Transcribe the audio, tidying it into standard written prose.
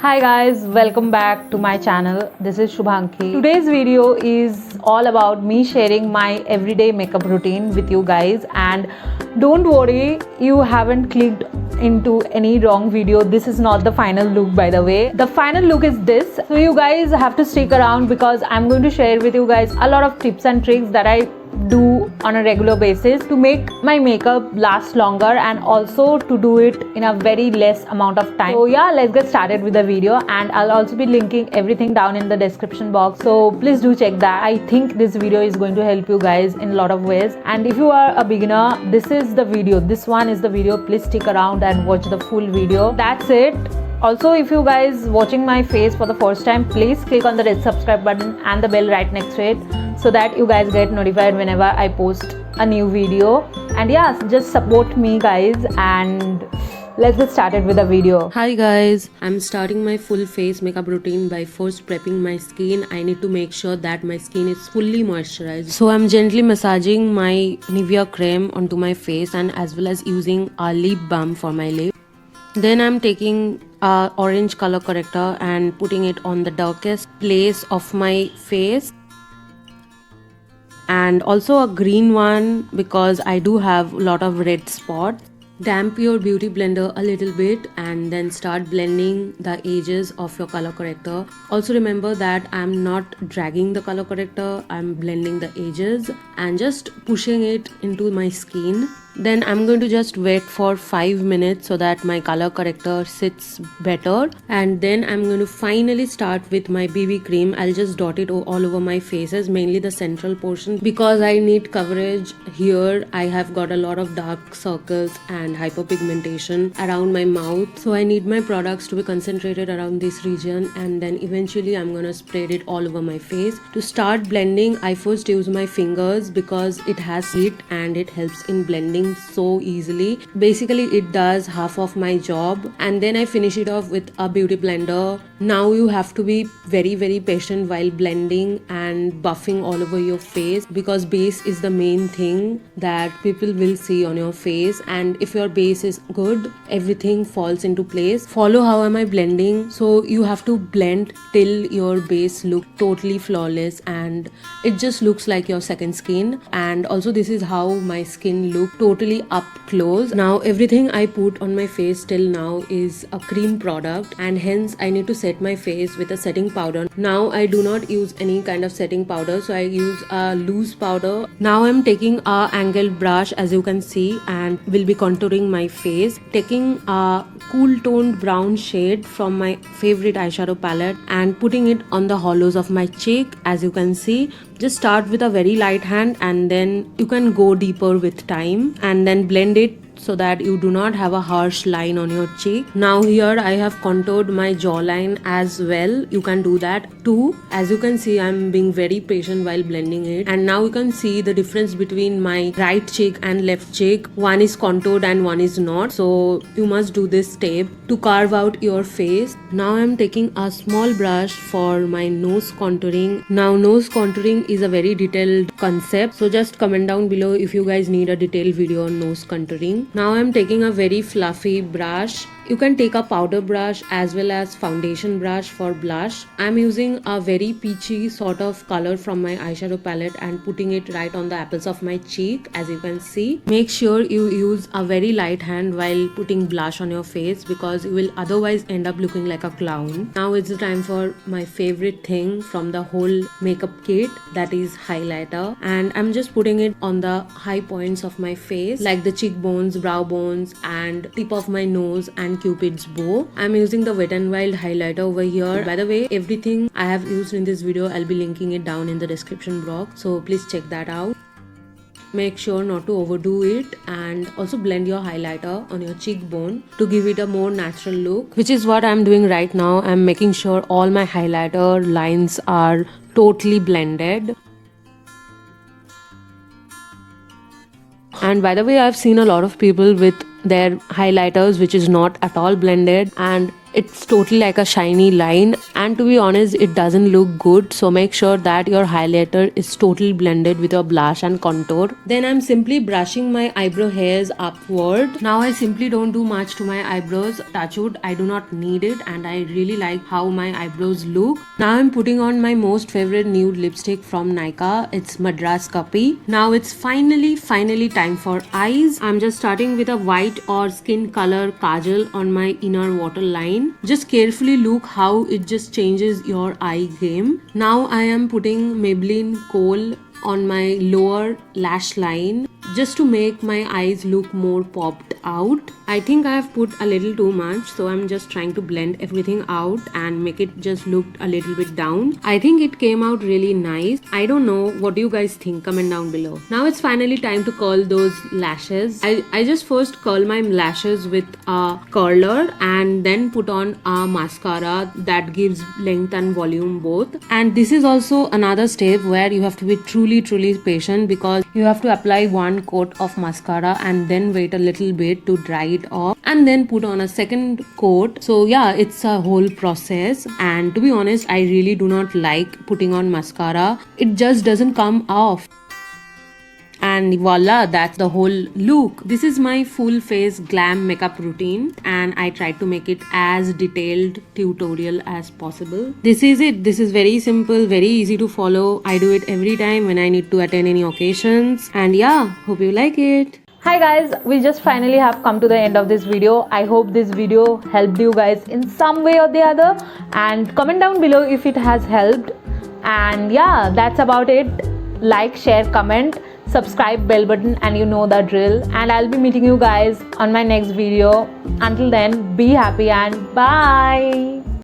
Hi guys, welcome back to my channel. This is Shubhanki. Today's video is all about me sharing my everyday makeup routine with you guys, and don't worry, you haven't clicked into any wrong video. This is not the final look, by the way. The final look is this. So you guys have to stick around because I'm going to share with you guys a lot of tips and tricks that I do on a regular basis to make my makeup last longer and also to do it in a very less amount of time. So yeah, let's get started with the video, and I'll also be linking everything down in the description box, so please do check that. I think this video is going to help you guys in a lot of ways, and if you are a beginner, this is the video, this one is the video. Please stick around and watch the full video. That's it. Also, if you guys watching my face for the first time, please click on the red subscribe button and the bell right next to it so that you guys get notified whenever I post a new video. And yeah, just support me guys, and let's get started with the video. Hi guys, I'm starting my full face makeup routine by first prepping my skin. I need to make sure that my skin is fully moisturized. So I'm gently massaging my Nivea cream onto my face and as well as using a lip balm for my lips. Then I'm taking a orange color corrector and putting it on the darkest place of my face, and also a green one because I do have a lot of red spots. Damp your beauty blender a little bit and then start blending the edges of your color corrector. Also remember that I'm not dragging the color corrector, I'm blending the edges and just pushing it into my skin. Then I'm going to just wait for 5 minutes so that my color corrector sits better, and then I'm going to finally start with my BB cream. I'll just dot it all over my faces, mainly the central portion, because I need coverage here. I have got a lot of dark circles and hyperpigmentation around my mouth, so I need my products to be concentrated around this region, and then eventually I'm gonna spread it all over my face. To start blending, I first use my fingers because it has heat and it helps in blending so easily. Basically it does half of my job, and then I finish it off with a beauty blender. Now you have to be very patient while blending and buffing all over your face, because base is the main thing that people will see on your face, and if your base is good, everything falls into place. Follow how am I blending. So you have to blend till your base look totally flawless and it just looks like your second skin. And also this is how my skin look totally up close. Now everything I put on my face till now is a cream product, and hence I need to set my face with a setting powder. Now I do not use any kind of setting powder, so I use a loose powder. Now I'm taking a angled brush, as you can see, and will be contouring my face, taking a cool toned brown shade from my favorite eyeshadow palette and putting it on the hollows of my cheek. As you can see, just start with a very light hand and then you can go deeper with time and then blend it so that you do not have a harsh line on your cheek. Now here I have contoured my jawline as well. You can do that too. As you can see, I'm being very patient while blending it, and now you can see the difference between my right cheek and left cheek. One is contoured and one is not, so you must do this step to carve out your face. Now I'm taking a small brush for my nose contouring. Now nose contouring is a very detailed concept, so just comment down below if you guys need a detailed video on nose contouring. Now I'm taking a very fluffy brush. You can take a powder brush as well as foundation brush for blush. I'm using a very peachy sort of color from my eyeshadow palette and putting it right on the apples of my cheek, as you can see. Make sure you use a very light hand while putting blush on your face, because you will otherwise end up looking like a clown. Now it's the time for my favorite thing from the whole makeup kit, that is highlighter, and I'm just putting it on the high points of my face, like the cheekbones, brow bones and tip of my nose and Cupid's bow. I'm using the Wet n Wild highlighter over here. By the way, everything I have used in this video, I'll be linking it down in the description box, so please check that out. Make sure not to overdo it, and also blend your highlighter on your cheekbone to give it a more natural look, which is what I'm doing right now. I'm making sure all my highlighter lines are totally blended. And by the way, I've seen a lot of people with their highlighters which is not at all blended, and it's totally like a shiny line, and to be honest it doesn't look good, so make sure that your highlighter is totally blended with your blush and contour. Then I'm simply brushing my eyebrow hairs upward. Now I simply don't do much to my eyebrows, touch wood, I do not need it, and I really like how my eyebrows look. Now I'm putting on my most favorite nude lipstick from Nykaa. It's Madras Kapi. Now it's finally time for eyes. I'm just starting with a white or skin color kajal on my inner waterline. Just carefully look how it just changes your eye game. Now I am putting Maybelline Kohl on my lower lash line just to make my eyes look more popped out. I think I have put a little too much, so I'm just trying to blend everything out and make it just look a little bit down. I think it came out really nice. I don't know, what do you guys think? Comment down below. Now it's finally time to curl those lashes. I just first curl my lashes with a curler and then put on a mascara that gives length and volume both. And this is also another step where you have to be truly patient, because you have to apply one coat of mascara and then wait a little bit to dry it off and then put on a second coat. So yeah, it's a whole process, and to be honest I really do not like putting on mascara. It just doesn't come off. And voila, that's the whole look. This is my full face glam makeup routine, and I tried to make it as detailed tutorial as possible. This is it. This is very simple, very easy to follow. I do it every time when I need to attend any occasions, and yeah, hope you like it. Hi guys, we just finally have come to the end of this video. I hope this video helped you guys in some way or the other, and comment down below if it has helped. And yeah, that's about it. Like, share, comment, subscribe, bell button, and you know the drill. And I'll be meeting you guys on my next video. Until then, be happy and bye.